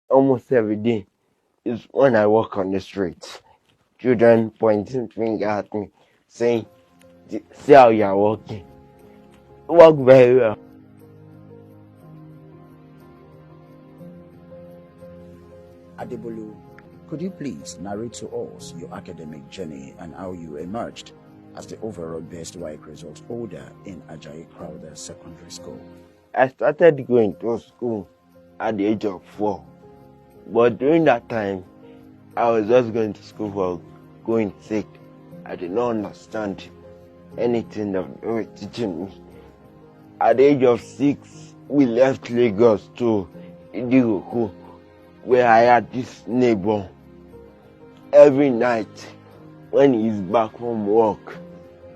almost every day is when I walk on the streets. Children pointing finger at me, saying, "See how you are walking. Walk very well." Adebolu, could you please narrate to us your academic journey and how you emerged as the overall best WAEC result holder in Ajayi Crowther Secondary School? I started going to school at the age of 4, but during that time, I was just going to school for going sake. I did not understand anything that they were teaching me. At the age of 6, we left Lagos to Idiroku, where I had this neighbor. Every night, when he's back from work,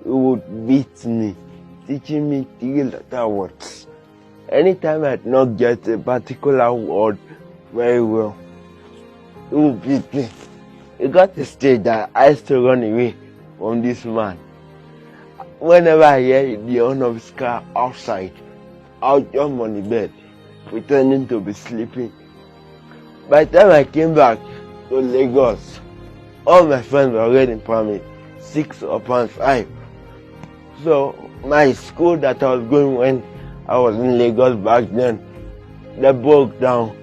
he would beat me, teaching me 3-letter words. Anytime I did not get a particular word very well, he would beat me. It got to a stage that I used to run away from this man. Whenever I hear the horn of his car outside, I'll jump on the bed, pretending to be sleeping. By the time I came back to Lagos, all my friends were already in primary 6 or primary 5. So my school that I was going when I was in Lagos back then, they broke down.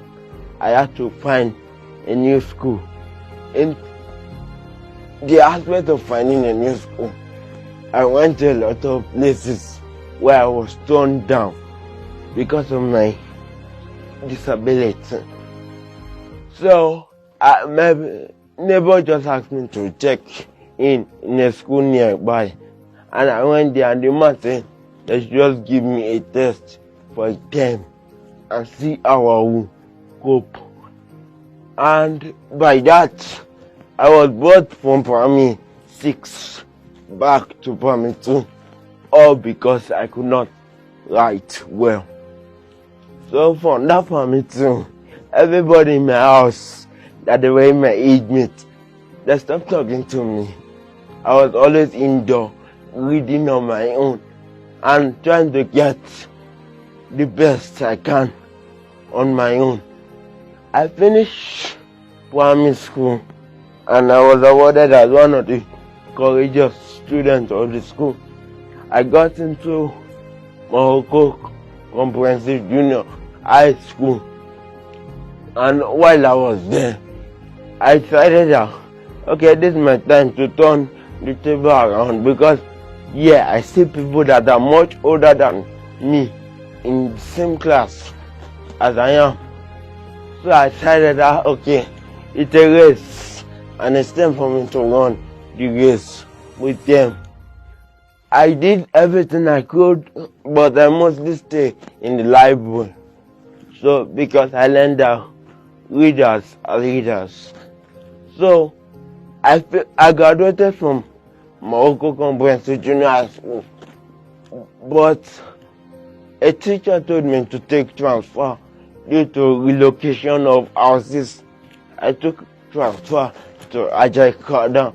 I had to find a new school. In the aspect of finding a new school, I went to a lot of places where I was turned down because of my disability. So my neighbor just asked me to check in a school nearby, and I went there, and the man said they should just give me a test for a term and see how I will cope. And by that, I was brought from primary 6 back to primary 2, all because I could not write well. So from that primary 2, everybody in my house that they were in my age mate, they stopped talking to me. I was always indoor, reading on my own and trying to get the best I can on my own. I finished primary school and I was awarded as one of the courageous students of the school. I got into Morocco Comprehensive Junior High School, and while I was there, I decided that, okay, this is my time to turn the table around, because I see people that are much older than me in the same class as I am. So I decided that, okay, it's a race and it's time for me to run the race with them. I did everything I could, but I mostly stay in the library. So because I learned that readers are leaders. So I graduated from Morocco Comprehensive Junior High School, but a teacher told me to take transfer due to relocation of houses. I took transfer to Ajayi Crowther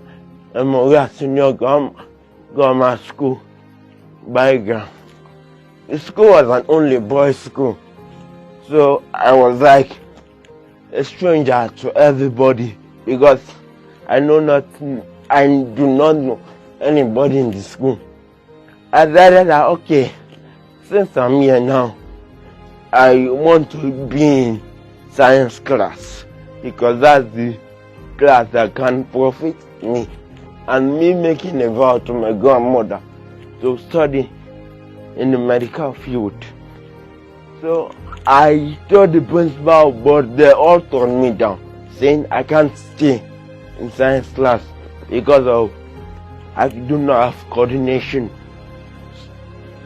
Memorial Senior Grammar School, Baiga. The school was an only boys' school, so I was like a stranger to everybody because I do not know anybody in the school. I decided that, okay, since I'm here now, I want to be in science class because that's the class that can profit me, and me making a vow to my grandmother to study in the medical field. So I told the principal, but they all turned me down, saying I can't stay in science class because I do not have coordination.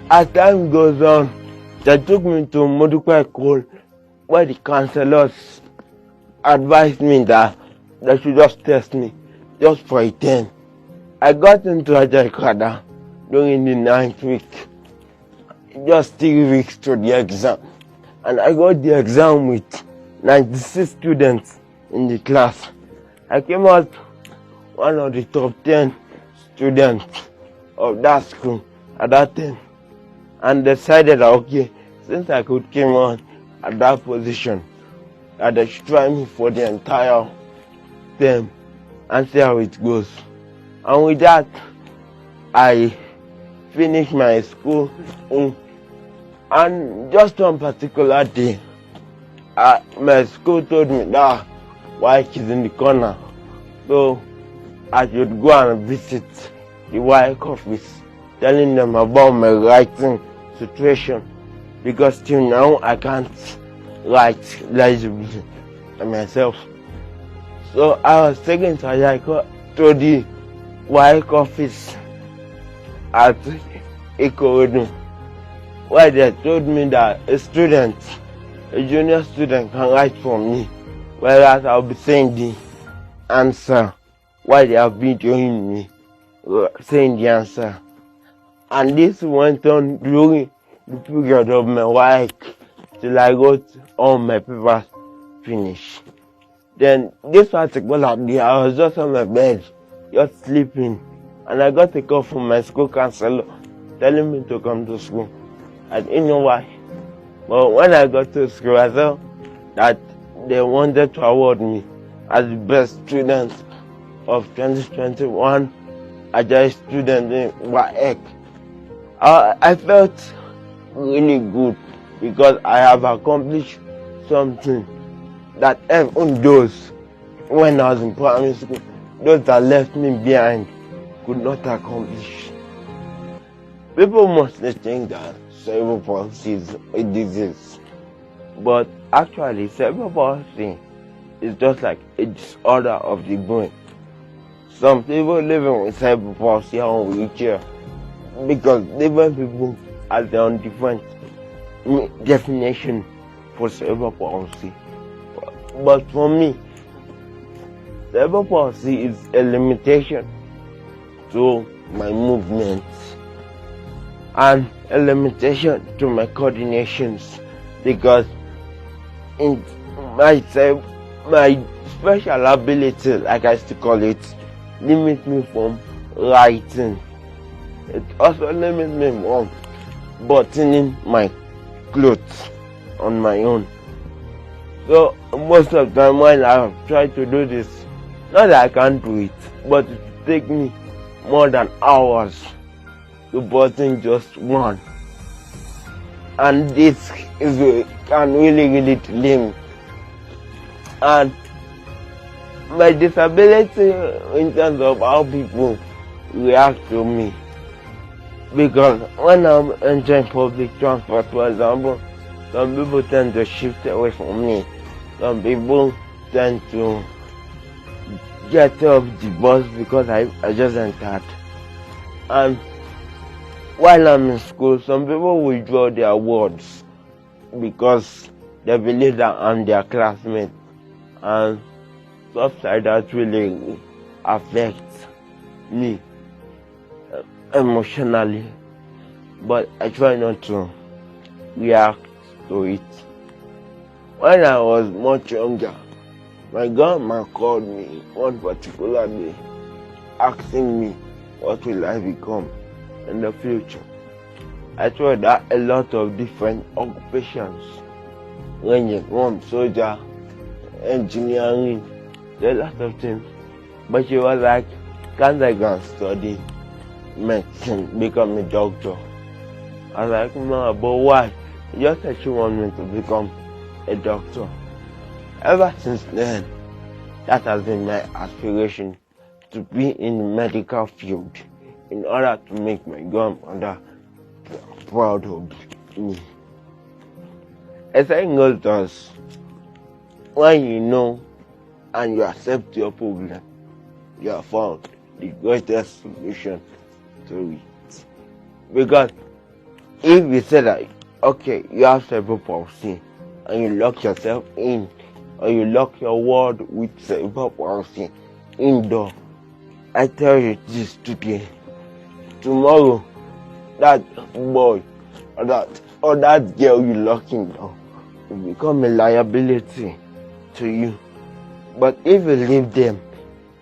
As time goes on, they took me to Modupe School, where the counselors advised me that they should just test me just for a term. I got into Ajayi Crowther during the 9th week, just 3 weeks to the exam, and I got the exam with 96 students in the class. I came out one of the top 10 students of that school at that time, and decided that, okay, since I could come on at that position, that they should try me for the entire term and see how it goes. And with that, I finished my school. And just one particular day, my school told me that WAEC is in the corner, so I should go and visit the WAEC office, telling them about my writing situation, because till now I can't write legibly myself. So I was taken to the WAEC office at Ikorodu, where they told me that a junior student can write for me, whereas I'll be saying the answer while they have been showing me saying the answer. And this went on during the period of my WAEC till I got all my papers finished. Then this particular day, I was just on my bed, just sleeping, and I got a call from my school counselor telling me to come to school. I didn't know why, but when I got to school, I saw that they wanted to award me as the best student of 2021, Ajayi student in WAEC. I felt really good because I have accomplished something that even those, when I was in primary school, those that left me behind could not accomplish. People mostly think that cerebral palsy is a disease, but actually cerebral palsy is just like a disorder of the brain. Some people living with cerebral palsy are on wheelchair because different people have their own different definition for cerebral palsy. But for me, cerebral palsy is a limitation to my movements and a limitation to my coordinations, because in my special ability, like I still call it, limits me from writing. It also limits me from buttoning my clothes on my own. So most of the time when I try to do this, not that I can't do it, but it will take me more than hours to button just one. And this can really delay me. And my disability in terms of how people react to me, because when I'm entering public transport, for example, some people tend to shift away from me. Some people tend to get off the bus because I just entered. And while I'm in school, some people withdraw their words because they believe that I'm their classmate, and stuff like that really affects me emotionally. But I try not to react to it. When I was much younger, my grandma called me one particular day asking me what will I become in the future. I told her a lot of different occupations, ranging from soldier, engineering, a lot of things. But she was like, can't I go and study medicine, become a doctor? I was like, no, but why? She just said she wanted me to become a doctor. Ever since then, that has been my aspiration, to be in the medical field in order to make my grandmother proud of me. A saying goes thus: when you know and you accept your problem, you have found the greatest solution to it. Because if you say that, okay, you have cerebral palsy, and you lock yourself in, or you lock your world with cerebral palsy indoor, I tell you this today, tomorrow that boy or that girl you lock indoor will become a liability to you. But if you leave them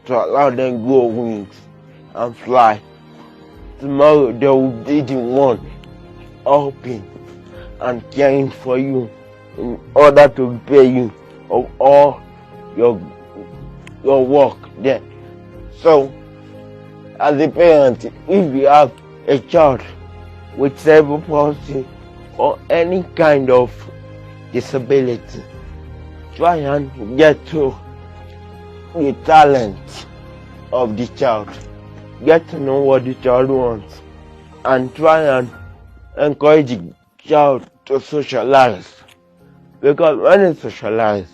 to allow them grow wings and fly, tomorrow they will be the one helping and caring for you in order to prepare you of all your work there. So, as a parent, if you have a child with cerebral palsy or any kind of disability, try and get to the talent of the child. Get to know what the child wants and try and encourage the child to socialize. Because when he socializes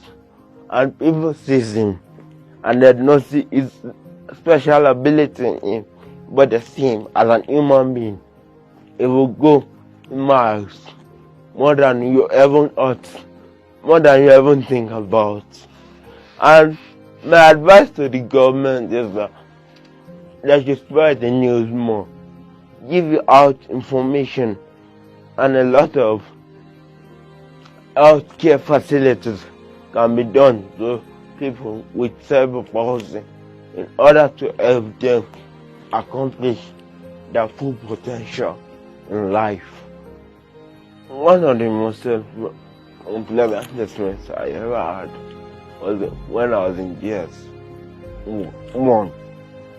and people see him and they don't see his special ability in him, but they see him as an human being, it will go miles more than you ever thought, more than you ever think about. And my advice to the government is that they should spread the news more, give you out information, and a lot of healthcare facilities can be done to people with cerebral palsy in order to help them accomplish their full potential in life. One of the most unpleasant experiences I ever had was when I was in GS1.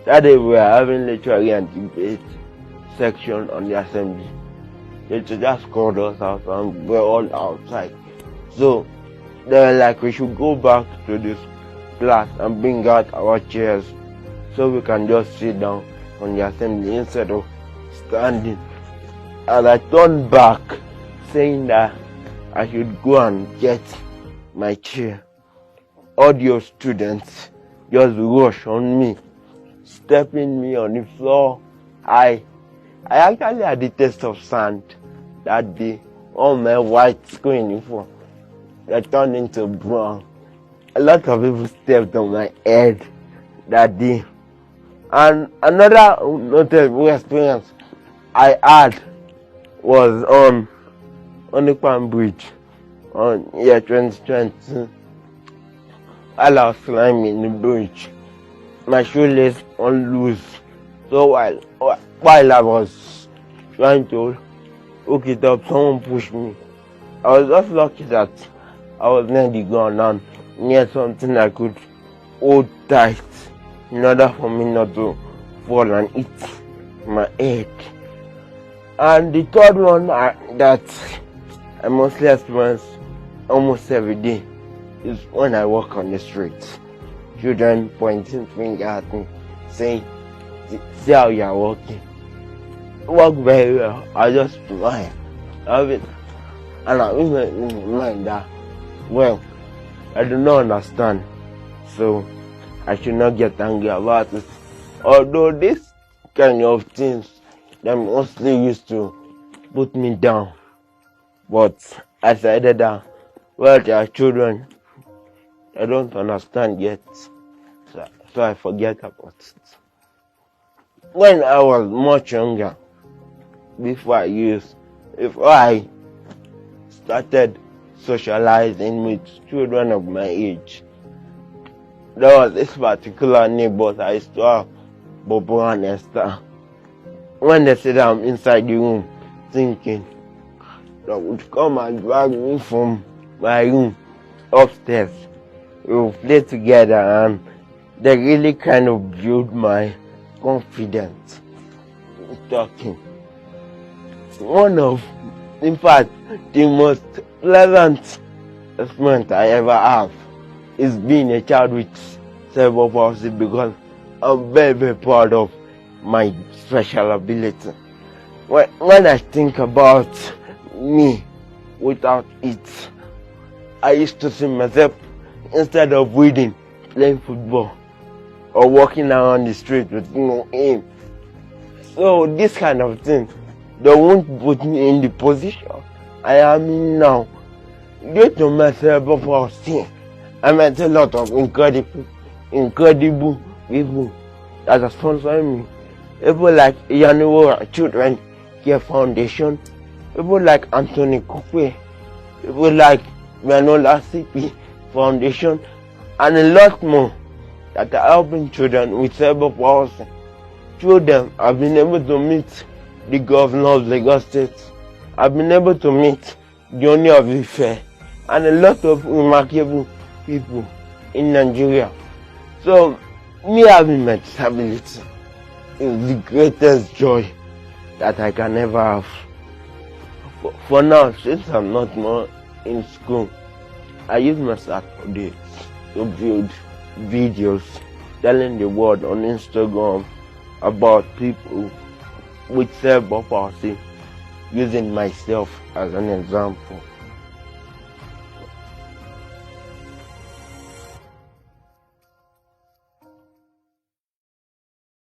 That day we were having literally a debate section on the assembly. They just called us out and we're all outside. So they were like, we should go back to this class and bring out our chairs so we can just sit down on the assembly instead of standing. And I turned back saying that I should go and get my chair. All your students just rush on me, stepping me on the floor. I actually had the taste of sand that day. All my white screen uniform, they turned into brown. A lot of people stepped on my head that day. And another notable experience I had was on the Palm Bridge on year 2020. While I was climbing the bridge, my shoelace was loose. So while I was trying to hook it up, someone pushed me. I was just lucky that I was near the ground and near something I could hold tight in order for me not to fall and hit my head. And the third one that I mostly experience almost every day is when I walk on the street. Children pointing finger at me, saying, see how you are walking. Walk very well. I just smile. And I even in my mind that, well, I do not understand, so I should not get angry about it. Although this kind of things, they mostly used to put me down. But I decided that, well, they are children. I don't understand yet, so I forget about it. When I was much younger, before I started socializing with children of my age, there was this particular neighbor I used to have, Bobo and Esther. When they said I'm inside the room thinking, they would come and drag me from my room upstairs. We would play together and they really kind of built my confidence in talking. In fact, the most pleasant experience I ever have is being a child with cerebral palsy, because I'm very, very proud of my special ability. When I think about me without it, I used to see myself, instead of reading, playing football or walking around the street with no aim. So this kind of thing, they won't put me in the position I am in now. Due to my cerebral palsy, I met a lot of incredible people that are sponsoring me. People like Yaniwo Children Care Foundation, people like Anthony Kupe, people like Manola CP Foundation, and a lot more that are helping children with cerebral palsy. Through them, I've been able to meet the governor of Lagos State. I've been able to meet the owner of Ife and a lot of remarkable people in Nigeria. So me having my disability is the greatest joy that I can ever have. For now, since I'm not more in school, I use my Saturday to build videos telling the world on Instagram about people with cerebral palsy, using myself as an example.